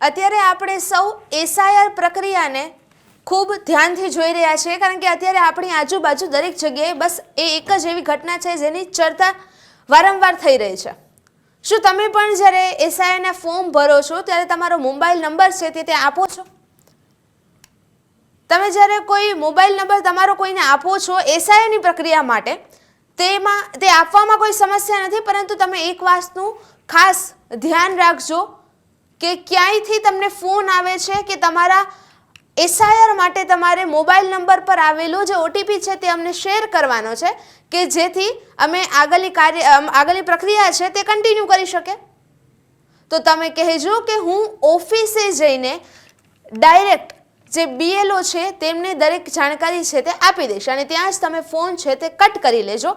અત્યારે આપણે સૌ એસઆઈઆર પ્રક્રિયાને ખૂબ ધ્યાનથી જોઈ રહ્યા છીએ, કારણ કે અત્યારે આપણી આજુબાજુ દરેક જગ્યાએ બસ એ એક જ એવી ઘટના છે જેની ચર્ચા વારંવાર થઈ રહી છે. શું તમે પણ જ્યારે એસઆઈઆરના ફોર્મ ભરો છો ત્યારે તમારો મોબાઈલ નંબર છે તે ત્યાં આપો છો? તમે જ્યારે કોઈ મોબાઈલ નંબર તમારો કોઈને આપો છો એસઆઈઆરની પ્રક્રિયા માટે, તે આપવામાં કોઈ સમસ્યા નથી, પરંતુ તમે એક વાતનું ખાસ ધ્યાન રાખજો કે ક્યાંયથી તમને ફોન આવે છે કે તમારા એસઆઈઆર માટે તમારે મોબાઈલ નંબર પર આવેલો જે ઓટીપી છે તે અમને શેર કરવાનો છે કે જેથી અમે આગળની પ્રક્રિયા છે તે કન્ટિન્યુ કરી શકે. તો તમે કહેજો કે હું ઓફિસે જઈને ડાયરેક્ટ જે બીએલઓ છે તેમને દરેક જાણકારી છે તે આપી દઈશ અને ત્યાં જ તમે ફોન છે તે કટ કરી લેજો,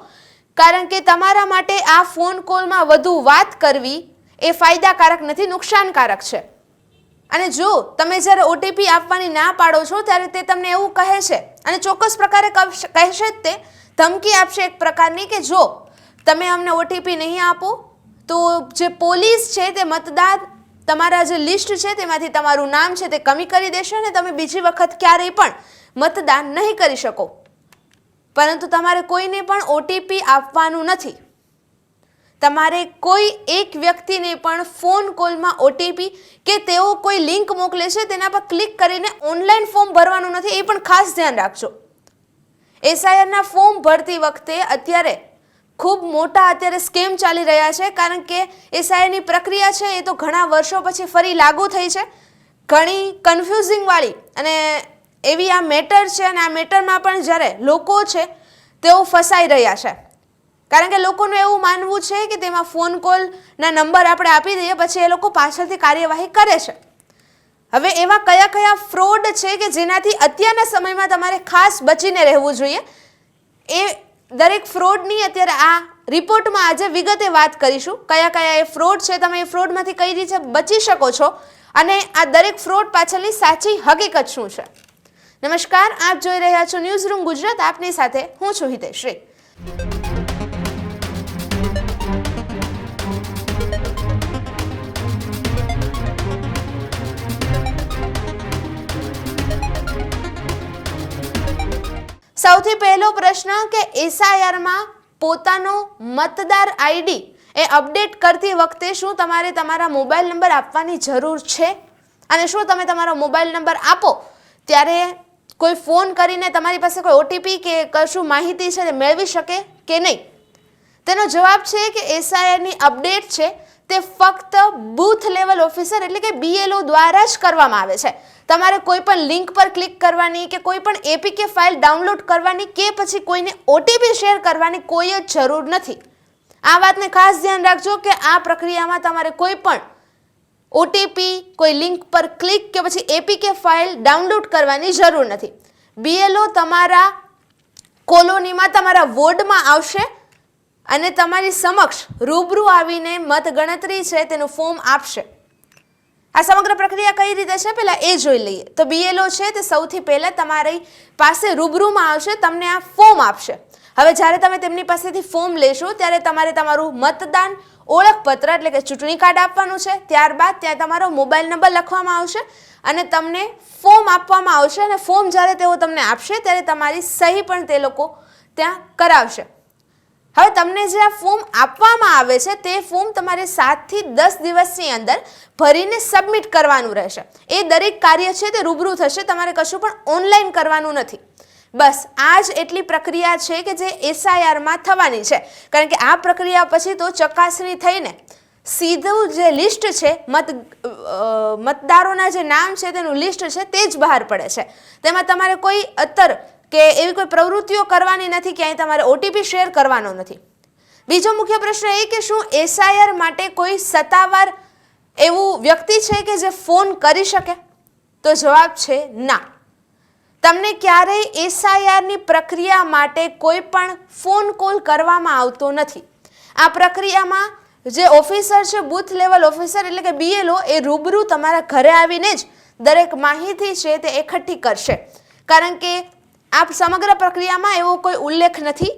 કારણ કે તમારા માટે આ ફોન કોલમાં વધુ વાત કરવી એ ફાયદાકારક નથી, નુકસાનકારક છે. અને જો તમે જ્યારે ઓટીપી આપવાની ના પાડો છો ત્યારે તે તમને એવું કહે છે અને ચોક્કસ પ્રકારે કહેશે જ, તે ધમકી આપશે એક પ્રકારની કે જો તમે અમને ઓટીપી નહીં આપો તો જે પોલીસ છે તે મતદાર તમારા જે લિસ્ટ છે તેમાંથી તમારું નામ છે તે કમી કરી દેશે અને તમે બીજી વખત ક્યારેય પણ મતદાન નહીં કરી શકો. પરંતુ તમારે કોઈને પણ ઓટીપી આપવાનું નથી. તમારે કોઈ એક વ્યક્તિને પણ ફોન કોલમાં ઓટીપી કે તેઓ કોઈ લિંક મોકલે છે તેના પર ક્લિક કરીને ઓનલાઈન ફોર્મ ભરવાનું નથી, એ પણ ખાસ ધ્યાન રાખજો. એસઆઈઆરના ફોર્મ ભરતી વખતે અત્યારે ખૂબ મોટા સ્કેમ ચાલી રહ્યા છે, કારણ કે એસઆઈઆરની પ્રક્રિયા છે એ તો ઘણા વર્ષો પછી ફરી લાગુ થઈ છે. ઘણી કન્ફ્યુઝિંગ વાળી અને એવી આ મેટર છે અને આ મેટરમાં પણ જ્યારે લોકો છે તેઓ ફસાઈ રહ્યા છે, કારણ કે લોકોનું એવું માનવું છે કે તેમાં ફોન કોલના નંબર આપણે આપી દઈએ પછી એ લોકો પાછળથી કાર્યવાહી કરે છે. હવે એવા કયા કયા ફ્રોડ છે કે જેનાથી અત્યારના સમયમાં તમારે ખાસ બચીને રહેવું જોઈએ, એ દરેક ફ્રોડની અત્યારે આ રિપોર્ટમાં આજે વિગતે વાત કરીશું. કયા કયા એ ફ્રોડ છે, તમે એ ફ્રોડમાંથી કઈ રીતે બચી શકો છો અને આ દરેક ફ્રોડ પાછળની સાચી હકીકત શું છે. નમસ્કાર, આપ જોઈ રહ્યા છો ન્યૂઝ રૂમ ગુજરાત. આપની સાથે હું છું હિતેશ્રી. સૌથી પહેલો પ્રશ્ન કે એસઆઈઆરમાં પોતાનો મતદાર આઈડી એ અપડેટ કરતી વખતે શું તમારે તમારા મોબાઈલ નંબર આપવાની જરૂર છે? અને શું તમે તમારો મોબાઈલ નંબર આપો ત્યારે કોઈ ફોન કરીને તમારી પાસે કોઈ ઓટીપી કે કશું માહિતી છે તે મેળવી શકે કે નહીં? તેનો જવાબ છે કે એસઆઈઆરની અપડેટ છે તે ફક્ત બૂથ લેવલ ઓફિસર એટલે કે બીએલઓ દ્વારા જ કરવામાં આવે છે. તમારે કોઈ પણ લિંક પર ક્લિક કરવાની કે કોઈ પણ એપીકે ફાઇલ ડાઉનલોડ કરવાની કે પછી કોઈને ઓટીપી શેર કરવાની કોઈ જ જરૂર નથી. આ વાતને ખાસ ધ્યાન રાખજો કે આ પ્રક્રિયામાં તમારે કોઈ પણ ઓટીપી, કોઈ લિંક પર ક્લિક કે પછી એપીકે ફાઇલ ડાઉનલોડ કરવાની જરૂર નથી. બીએલઓ તમારા કોલોનીમાં, તમારા વોર્ડમાં આવશે અને તમારી સમક્ષ રૂબરૂ આવીને મતગણતરી છે તેનું ફોર્મ આપશે. આ સમગ્ર પ્રક્રિયા કઈ રીતે છે પહેલા એ જોઈ લઈએ. તો બીએલઓ છે તે સૌથી પહેલા તમારી પાસે રૂબરૂમાં આવશે, તમને આ ફોર્મ આપશે. હવે જ્યારે તમે તેમની પાસેથી ફોર્મ લેશો ત્યારે તમારે તમારું મતદાન ઓળખપત્ર એટલે કે ચૂંટણી કાર્ડ આપવાનું છે. ત્યારબાદ ત્યાં તમારો મોબાઈલ નંબર લખવામાં આવશે અને તમને ફોર્મ આપવામાં આવશે અને ફોર્મ જ્યારે તેઓ તમને આપશે ત્યારે તમારી સહી પણ તે લોકો ત્યાં કરાવશે. હવે તમને જે આ ફોર્મ આપવામાં આવે છે તે ફોર્મ તમારે 7 થી 10 દિવસની અંદર ભરીને સબમિટ કરવાનું રહેશે. એ દરેક કાર્ય છે તે રૂબરૂ થશે, તમારે કશું પણ ઓનલાઈન કરવાનું નથી. બસ આ જ એટલી પ્રક્રિયા છે કે જે એસઆઈઆરમાં થવાની છે, કારણ કે આ પ્રક્રિયા પછી તો ચકાસણી થઈને સીધું જે લિસ્ટ છે મતદારોના જે નામ છે તેનું લિસ્ટ છે તે જ બહાર પડે છે. તેમાં તમારે કોઈ કે એવી કોઈ પ્રવૃત્તિઓ કરવાની નથી, ક્યાંય તમારે ઓટીપી શેર કરવાનો નથી. બીજો મુખ્ય પ્રશ્ન એ કે શું એસઆઈઆર માટે કોઈ સત્તાવાર એવું વ્યક્તિ છે કે જે ફોન કરી શકે? તો જવાબ છે ના. તમને ક્યારેય એસઆઈઆરની પ્રક્રિયા માટે કોઈ પણ ફોન કોલ કરવામાં આવતો નથી. આ પ્રક્રિયામાં જે ઓફિસર છે, બૂથ લેવલ ઓફિસર એટલે કે બીએલઓ, એ રૂબરૂ તમારા ઘરે આવીને જ દરેક માહિતી છે તે એકઠી કરશે, કારણ કે આ સમગ્ર પ્રક્રિયામાં એવો કોઈ ઉલ્લેખ નથી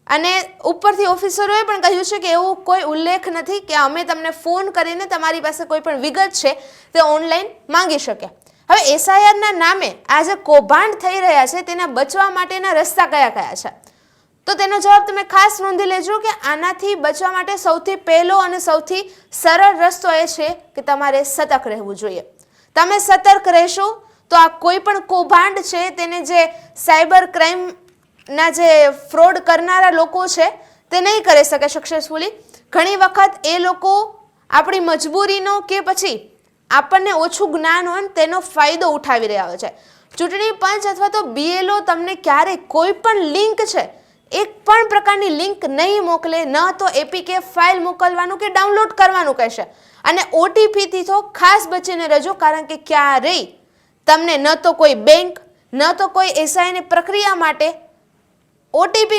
અને ઉપરથી ઓફિસરોએ પણ કહ્યું છે કે એવું કોઈ ઉલ્લેખ નથી કે અમે તમને ફોન કરીને તમારી પાસે કોઈ પણ વિગત છે તે ઓનલાઈન માંગી શકે. હવે એસઆઈઆરના નામે આ જે કૌભાંડ થઈ રહ્યા છે તેના બચવા માટેના રસ્તા કયા કયા છે, તો તેનો જવાબ તમે ખાસ નોંધી લેજો કે આનાથી બચવા માટે સૌથી પહેલો અને સૌથી સરળ રસ્તો એ છે કે તમારે સતર્ક રહેવું જોઈએ. તમે સતર્ક રહેશો તો આ કોઈ પણ કૌભાંડ છે તેને જે સાયબર ક્રાઇમના જે ફ્રોડ કરનારા લોકો છે તે નહીં કરી શકે સક્સેસફુલી. ઘણી વખત એ લોકો આપણી મજબૂરીનો કે પછી આપણને ઓછું જ્ઞાન હોય તેનો ફાયદો ઉઠાવી રહ્યા હોય છે. ચૂંટણી પંચ અથવા તો BLO તમને ક્યારેય કોઈ પણ લિંક છે, એક પણ પ્રકારની લિંક નહીં મોકલે, ન તો APK ફાઇલ મોકલવાનું કે ડાઉનલોડ કરવાનું કહેશે. અને OTP થી તો ખાસ બચીને રહેજો, કારણ કે ક્યારેય તમને ન તો કોઈ બેંક ન તો કોઈ SIની પ્રક્રિયા માટે OTP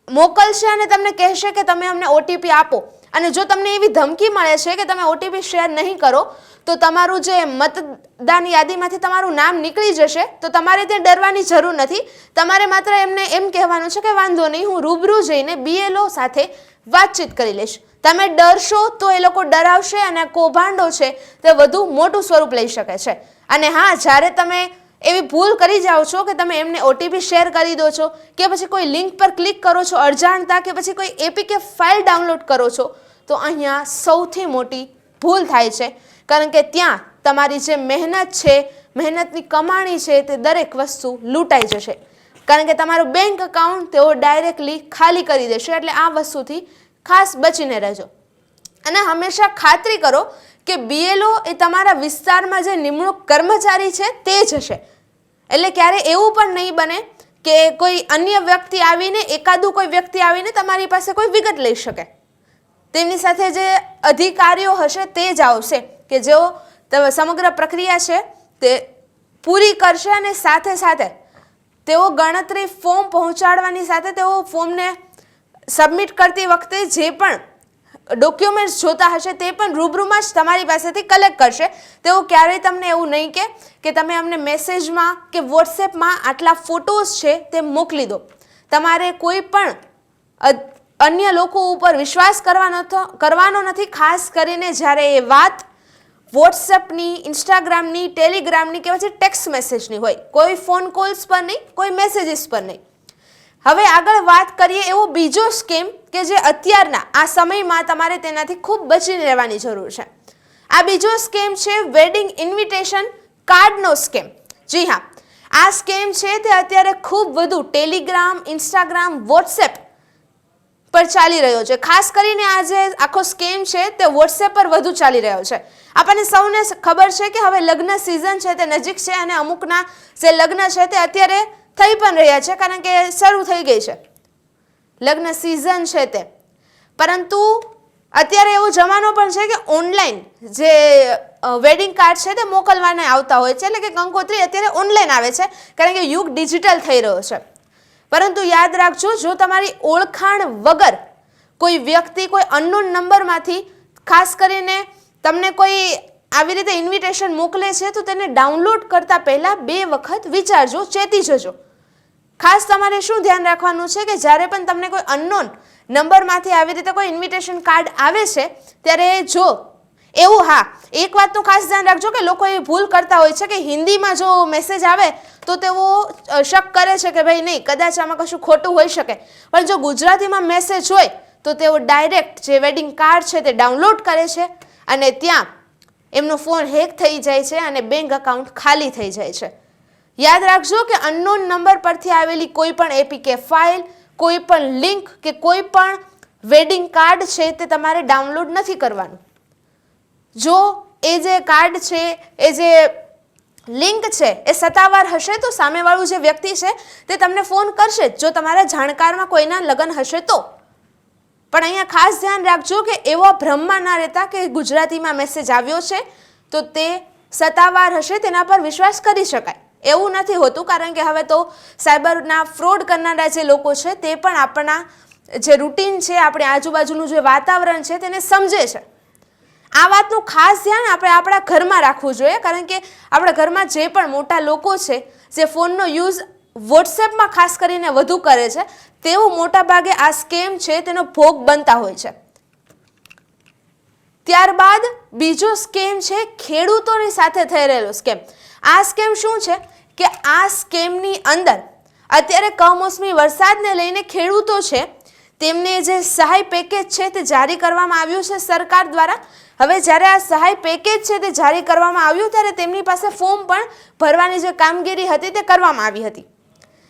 મોકલશે અને તમને કહેશે કે તમે અમને OTP આપો. અને જો તમને એવી ધમકી મળે છે કે તમે OTP શેર નહીં કરો તો તમારું જે મતદાન યાદીમાંથી તમારું નામ નીકળી જશે, તો તમારે ત્યાં ડરવાની જરૂર નથી. તમારે માત્ર એમને એમ કહેવાનું છે કે વાંધો નહીં, હું રૂબરૂ જઈને BLO સાથે વાતચીત કરી લઈશ. તમે ડરશો તો એ લોકો ડરાવશે અને કૌભાંડો છે તે વધુ મોટું સ્વરૂપ લઈ શકે છે. અને હા, જ્યારે તમે એવી ભૂલ કરી જાઓ છો કે તમે એમને OTP શેર કરી દો છો કે પછી કોઈ લિંક પર ક્લિક કરો છો અજાણતા કે પછી કોઈ APK ફાઇલ ડાઉનલોડ કરો છો, તો અહીંયા સૌથી મોટી ભૂલ થાય છે. કારણ કે ત્યાં તમારી જે મહેનત છે, મહેનતની કમાણી છે, તે દરેક વસ્તુ લૂંટાઈ જશે. કારણ કે તમારું બેંક એકાઉન્ટ તેઓ ડાયરેક્ટલી ખાલી કરી દેશે. એટલે આ વસ્તુથી ખાસ બચીને રહેજો. અને હંમેશા ખાતરી કરો કે BLO એ તમારા વિસ્તારમાં જે નિમણૂક કર્મચારી છે તે જ હશે. એટલે ક્યારે એવું પણ નહીં બને કે કોઈ અન્ય વ્યક્તિ આવીને, એકાદું કોઈ વ્યક્તિ આવીને તમારી પાસે કોઈ વિગત લઈ શકે. તેમની સાથે જે અધિકારીઓ હશે તે જ આવશે કે જેઓ સમગ્ર પ્રક્રિયા છે તે પૂરી કરશે. અને સાથે સાથે તેઓ ગણતરી ફોર્મ પહોંચાડવાની સાથે તેઓ ફોર્મને સબમિટ કરતી વખતે જે પણ ડોક્યુમેન્ટ્સ જોતા હશે તે પણ રૂબરૂમાં જ તમારી પાસેથી કલેક્ટ કરશે. તેઓ ક્યારેય તમને એવું નહીં કે તમે અમને મેસેજમાં કે વોટ્સએપમાં આટલા ફોટોઝ છે તે મોકલી દો. તમારે કોઈ પણ અન્ય લોકો ઉપર વિશ્વાસ કરવાનો નથી, ખાસ કરીને જ્યારે એ વાત વોટ્સએપની, ઇન્સ્ટાગ્રામની, ટેલિગ્રામની કે પછી ટેક્સ્ટ મેસેજની હોય. કોઈ ફોન કોલ્સ પર નહીં, કોઈ મેસેજીસ પર નહીં. હવે આગળ વાત કરીએ એવો બીજો સ્કેમ કે જે અત્યારના આ સમયમાં તમારે તેનાથી ખૂબ બચીને રહેવાની જરૂર છે. આ બીજો સ્કેમ છે વેડિંગ ઇન્વિટેશન કાર્ડનો સ્કેમ. જી હા, આ સ્કેમ છે તે અત્યારે ખૂબ વધુ ટેલિગ્રામ, ઇન્સ્ટાગ્રામ, વોટ્સએપ પર ચાલી રહ્યો છે. ખાસ કરીને આ જે આખો સ્કેમ છે તે વોટ્સએપ પર વધુ ચાલી રહ્યો છે. આપણને સૌને ખબર છે કે હવે લગ્ન સિઝન છે તે નજીક છે અને અમુકના જે લગ્ન છે તે અત્યારે થઈ પણ રહ્યા છે, કારણ કે શરૂ થઈ ગઈ છે લગ્ન સિઝન છે તે. પરંતુ અત્યારે એવો જમાનો પણ છે કે ઓનલાઈન જે વેડિંગ કાર્ડ છે તે મોકલવાને આવતા હોય છે. એટલે કે કંકોત્રી અત્યારે ઓનલાઈન આવે છે, કારણ કે યુગ ડિજિટલ થઈ રહ્યો છે. પરંતુ યાદ રાખજો, જો તમારી ઓળખાણ વગર કોઈ વ્યક્તિ કોઈ અનનોન નંબરમાંથી ખાસ કરીને તમને કોઈ આવી રીતે ઇન્વિટેશન મોકલે છે તો તેને ડાઉનલોડ કરતા પહેલા 2 વખત વિચારજો, ચેતી જજો. ખાસ તમારે શું ધ્યાન રાખવાનું છે કે જ્યારે પણ તમને કોઈ અનનોન નંબરમાંથી આવી રીતે કોઈ ઇન્વિટેશન કાર્ડ આવે છે ત્યારે જો એવું, હા, એક વાતનું ખાસ ધ્યાન રાખજો કે લોકો એ ભૂલ કરતા હોય છે કે હિન્દીમાં જો મેસેજ આવે તો તેઓ શક કરે છે કે ભાઈ નહીં, કદાચ આમાં કશું ખોટું હોઈ શકે. પણ જો ગુજરાતીમાં મેસેજ હોય તો તેઓ ડાયરેક્ટ જે વેડિંગ કાર્ડ છે તે ડાઉનલોડ કરે છે અને ત્યાં એમનો ફોન હેક થઈ જાય છે અને બેંક એકાઉન્ટ ખાલી થઈ જાય છે. યાદ રાખજો કે અનનોન નંબર પરથી આવેલી કોઈ પણ APK ફાઇલ, કોઈ પણ લિંક કે કોઈ પણ વેડિંગ કાર્ડ છે તે તમારે ડાઉનલોડ નથી કરવાનું. જો એ જે કાર્ડ છે, એ જે લિંક છે એ સત્તાવાર હશે તો સામેવાળું જે વ્યક્તિ છે તે તમને ફોન કરશે જ, જો તમારા જાણકારમાં કોઈના લગ્ન હશે તો. પણ અહીંયા ખાસ ધ્યાન રાખજો કે એવો ભ્રમમાં ના રહેતા કે ગુજરાતીમાં મેસેજ આવ્યો છે તો તે સત્તાવાર હશે, તેના પર વિશ્વાસ કરી શકાય. એવું નથી હોતું, કારણ કે હવે તો સાયબરના ફ્રોડ કરનારા જે લોકો છે તે પણ આપણા જે રૂટીન છે, આપણી આજુબાજુનું જે વાતાવરણ છે તેને સમજે છે. આ વાતનું ખાસ ધ્યાન આપણે આપણા ઘરમાં રાખવું જોઈએ, કારણ કે આપણા ઘરમાં જે પણ મોટા લોકો છે જે ફોનનો યુઝ વોટ્સએપમાં ખાસ કરીને વધુ કરે છે તેઓ મોટાભાગે આ સ્કેમ છે તેનો ભોગ બનતા હોય છે. ત્યારબાદ બીજો સ્કેમ છે ખેડૂતોની સાથે થઈ રહેલો સ્કેમ. આ સ્કેમ શું છે કે આ સ્કેમની અંદર અત્યારે કમોસમી વરસાદને લઈને ખેડૂતો છે તેમને જે સહાય પેકેજ છે તે જારી કરવામાં આવ્યું છે સરકાર દ્વારા. હવે જ્યારે આ સહાય પેકેજ છે તે જારી કરવામાં આવ્યું ત્યારે તેમની પાસે ફોર્મ પણ ભરવાની જે કામગીરી હતી તે કરવામાં આવી હતી.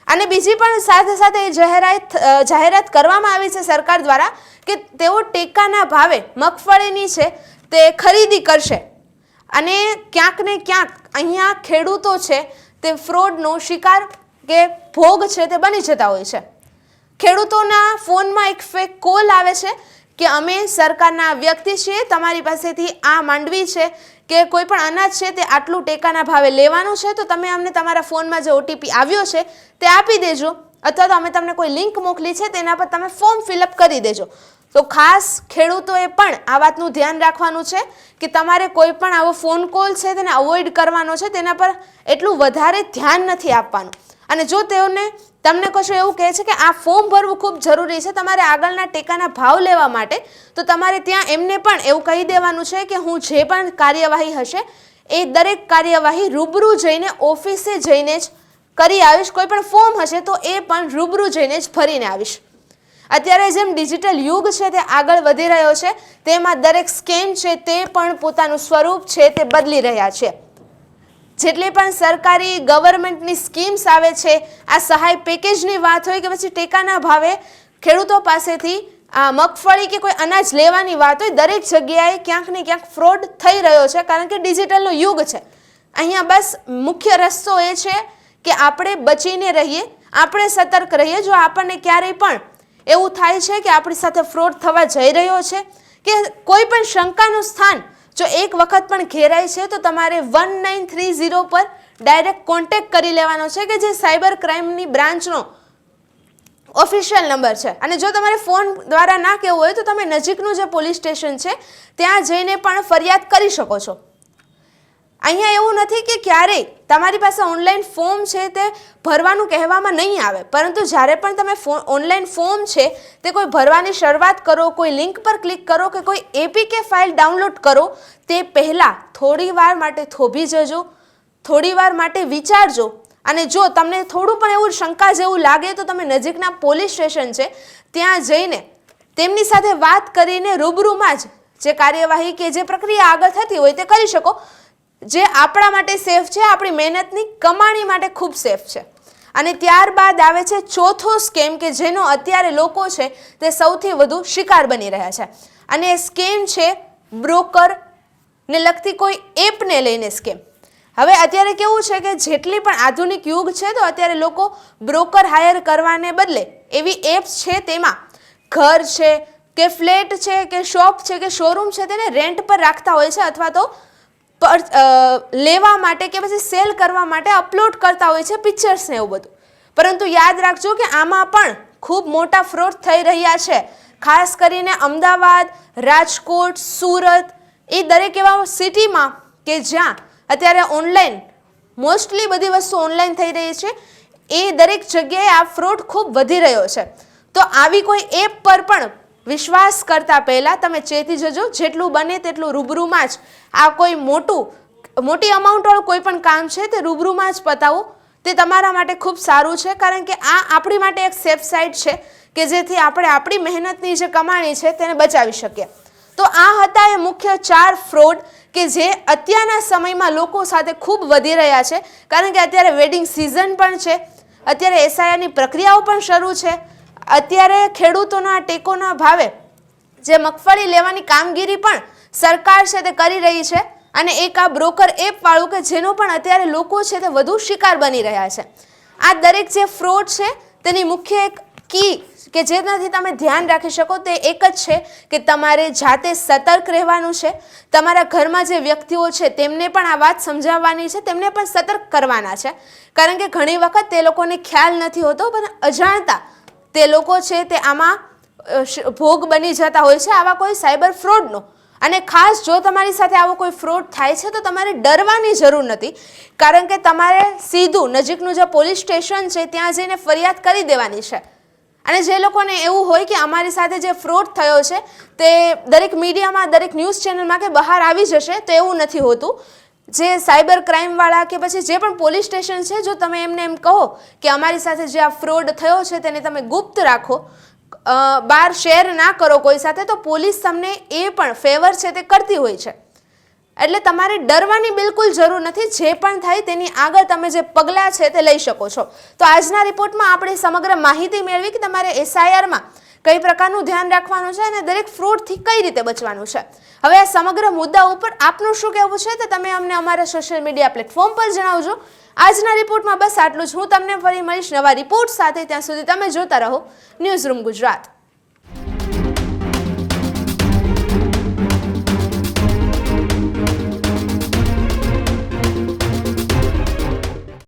અને બીજી પણ સાથે સાથે જાહેરાત કરવામાં આવી છે સરકાર દ્વારા કે તેઓ ટેકાના ભાવે મગફળીની છે તે ખરીદી કરશે. અને ક્યાંક ને ક્યાંક અહીંયા ખેડૂતો છે તે ફ્રોડનો શિકાર કે ભોગ છે તે બની જતા હોય છે. ખેડૂતોના ફોનમાં એક ફેક કોલ આવે છે કે અમે સરકારના વ્યક્તિ છીએ, તમારી પાસેથી આ માંડવી છે કે કોઈ પણ અનાજ છે તે આટલું ટેકાના ભાવે લેવાનું છે, તો તમે અમને તમારા ફોનમાં જે ઓટીપી આવ્યો છે તે આપી દેજો, અથવા તો અમે તમને કોઈ લિંક મોકલી છે તેના પર તમે ફોર્મ ફિલઅપ કરી દેજો. તો ખાસ ખેડૂતોએ પણ આ વાતનું ધ્યાન રાખવાનું છે કે તમારે કોઈ પણ આવો ફોન કોલ છે તેને અવોઇડ કરવાનો છે, તેના પર એટલું વધારે ધ્યાન નથી આપવાનું. અને જો તમને કશું એવું કહે છે કે આ ફોર્મ ભરવું ખૂબ જરૂરી છે તમારે આગળના ટેકાના ભાવ લેવા માટે, તો તમારે ત્યાં એમને પણ એવું કહી દેવાનું છે કે હું જે પણ કાર્યવાહી હશે એ દરેક કાર્યવાહી રૂબરૂ જઈને ઓફિસે જઈને જ કરી આવીશ. કોઈ પણ ફોર્મ હશે તો એ પણ રૂબરૂ જઈને જ ભરીને આવીશ. અત્યારે જેમ ડિજિટલ યુગ છે તે આગળ વધી રહ્યો છે તેમાં દરેક સ્કેમ છે તે પણ પોતાનું સ્વરૂપ છે તે બદલી રહ્યા છે. જેટલી પણ સરકારી ગવર્મેન્ટની સ્કીમ્સ આવે છે, આ સહાય પેકેજની વાત હોય કે પછી ટેકાના ભાવે ખેડૂતો પાસેથી આ મગફળી કે કોઈ અનાજ લેવાની વાત હોય, દરેક જગ્યાએ ક્યાંક ને ક્યાંક ફ્રોડ થઈ રહ્યો છે કારણ કે ડિજિટલનો યુગ છે. અહીંયા બસ મુખ્ય રસ્તો એ છે કે આપણે બચીને રહીએ, આપણે સતર્ક રહીએ. જો આપણને ક્યારેય પણ એવું થાય છે કે આપણી સાથે ફ્રોડ થવા જઈ રહ્યો છે કે કોઈ પણ શંકાનું સ્થાન જો એક વખત પણ ઘેરાય છે તો તમારે 1930 પર ડાયરેક્ટ કોન્ટેક્ટ કરી લેવાનો છે કે જે સાયબર ક્રાઇમની બ્રાન્ચનો ઓફિશિયલ નંબર છે. અને જો તમારે ફોન દ્વારા ના કહેવું હોય તો તમે નજીકનું જે પોલીસ સ્ટેશન છે ત્યાં જઈને પણ ફરિયાદ કરી શકો છો. અહીંયા એવું નથી કે ક્યારેય તમારી પાસે ઓનલાઈન ફોર્મ છે તે ભરવાનું કહેવામાં નહીં આવે, પરંતુ જ્યારે પણ તમે ઓનલાઈન ફોર્મ છે તે કોઈ ભરવાની શરૂઆત કરો, કોઈ લિંક પર ક્લિક કરો કે કોઈ એપીકે ફાઇલ ડાઉનલોડ કરો તે પહેલાં થોડી વાર માટે થોભી જજો, થોડી વાર માટે વિચારજો. અને જો તમને થોડું પણ એવું શંકા જેવું લાગે તો તમે નજીકના પોલીસ સ્ટેશન છે ત્યાં જઈને તેમની સાથે વાત કરીને રૂબરૂમાં જ જે કાર્યવાહી કે જે પ્રક્રિયા આગળ થતી હોય તે કરી શકો, જે આપણા માટે સેફ છે, આપણી મહેનતની કમાણી માટે ખૂબ સેફ છે. અને ત્યારબાદ આવે છે ચોથો સ્કેમ કે જેનો અત્યારે લોકો છે તે સૌથી વધુ શિકાર બની રહ્યા છે. અને એ સ્કેમ છે બ્રોકરને લગતી કોઈ એપને લઈને સ્કેમ. હવે અત્યારે કેવું છે કે જેટલી પણ આધુનિક યુગ છે તો અત્યારે લોકો બ્રોકર હાયર કરવાને બદલે એવી એપ્સ છે તેમાં ઘર છે કે ફ્લેટ છે કે શોપ છે કે શોરૂમ છે તેને રેન્ટ પર રાખતા હોય છે, અથવા તો લેવા માટે કે પછી સેલ કરવા માટે અપલોડ કરતા હોય છે પિક્ચર્સ ને એવું બધું. પરંતુ યાદ રાખજો કે આમાં પણ ખૂબ મોટા ફ્રોડ થઈ રહ્યા છે. ખાસ કરીને અમદાવાદ, રાજકોટ, સુરત એ દરેક એવા સિટીમાં કે જ્યાં અત્યારે ઓનલાઈન મોસ્ટલી બધી વસ્તુ ઓનલાઈન થઈ રહી છે, એ દરેક જગ્યાએ આ ફ્રોડ ખૂબ વધી રહ્યો છે. તો આવી કોઈ એપ પર પણ વિશ્વાસ કરતા પહેલા તમે ચેતી જજો. જેટલું બને તેટલું રૂબરૂમાં જ આ કોઈ મોટી અમાઉન્ટ વાળું કોઈ પણ કામ છે તે રૂબરૂમાં જ પતાવો, તે તમારા માટે ખૂબ સારું છે. કારણ કે આ આપણી માટે એક સેફ સાઇડ છે કે જેથી આપણે આપણી મહેનતની જે કમાણી છે તેને બચાવી શકીએ. તો આ હતા એ મુખ્ય 4 ફ્રોડ કે જે અત્યારના સમયમાં લોકો સાથે ખૂબ વધી રહ્યા છે. કારણ કે અત્યારે વેડિંગ સિઝન પણ છે, અત્યારે એસઆઈઆરની પ્રક્રિયાઓ પણ શરૂ છે, અત્યારે ખેડૂતોના ટેકોના ભાવે જે મગફળી લેવાની કામગીરી પણ સરકાર છે તે કરી રહી છે. અને એક આ બ્રોકર એપ વાળું કે જેનો પણ અત્યારે લોકો છે તે વધુ શિકાર બની રહ્યા છે. આ દરેક જે ફ્રોડ છે તેની મુખ્ય એક કી કે જેનાથી તમે ધ્યાન રાખી શકો તે એક જ છે કે તમારે જાતે સતર્ક રહેવાનું છે. તમારા ઘરમાં જે વ્યક્તિઓ છે તેમને પણ આ વાત સમજાવવાની છે, તેમને પણ સતર્ક કરવાના છે. કારણ કે ઘણી વખત તે લોકોને ખ્યાલ નથી હોતો, પણ અજાણતા તે લોકો છે તે આમાં ભોગ બની જતા હોય છે આવા કોઈ સાયબર ફ્રોડનો. અને ખાસ જો તમારી સાથે આવો કોઈ ફ્રોડ થાય છે તો તમારે ડરવાની જરૂર નથી, કારણ કે તમારે સીધું નજીકનું જે પોલીસ સ્ટેશન છે ત્યાં જઈને ફરિયાદ કરી દેવાની છે. અને જે લોકોને એવું હોય કે અમારી સાથે જે ફ્રોડ થયો છે તે દરેક મીડિયામાં, દરેક ન્યૂઝ ચેનલમાં કે બહાર આવી જશે, તો એવું નથી હોતું. જે સાયબર ક્રાઇમવાળા કે પછી જે પણ પોલીસ સ્ટેશન છે, જો તમે એમને એમ કહો કે અમારી સાથે જે આ ફ્રોડ થયો છે તેને તમે ગુપ્ત રાખો, બહાર શેર ના કરો કોઈ સાથે, તો પોલીસ તમને એ પણ ફેવર છે તે કરતી હોય છે. એટલે તમારે ડરવાની બિલકુલ જરૂર નથી. જે પણ થાય તેની આગળ તમે જે પગલાં છે તે લઈ શકો છો. તો આજના રિપોર્ટમાં આપણે સમગ્ર માહિતી મેળવી કે તમારે એસઆઈઆરમાં કઈ પ્રકારનું ધ્યાન રાખવાનું છે અને દરેક ફ્રોડથી કઈ રીતે બચવાનું છે. હવે આ સમગ્ર મુદ્દા ઉપર આપનું શું કહેવું છે તે તમે અમને અમારા સોશિયલ મીડિયા પ્લેટફોર્મ પર જણાવજો. આજના રિપોર્ટમાં બસ આટલું જ. હું તમને ફરી મળીશ નવા રિપોર્ટ સાથે. ત્યાં સુધી તમે જોતા રહો ન્યૂઝ રૂમ ગુજરાત.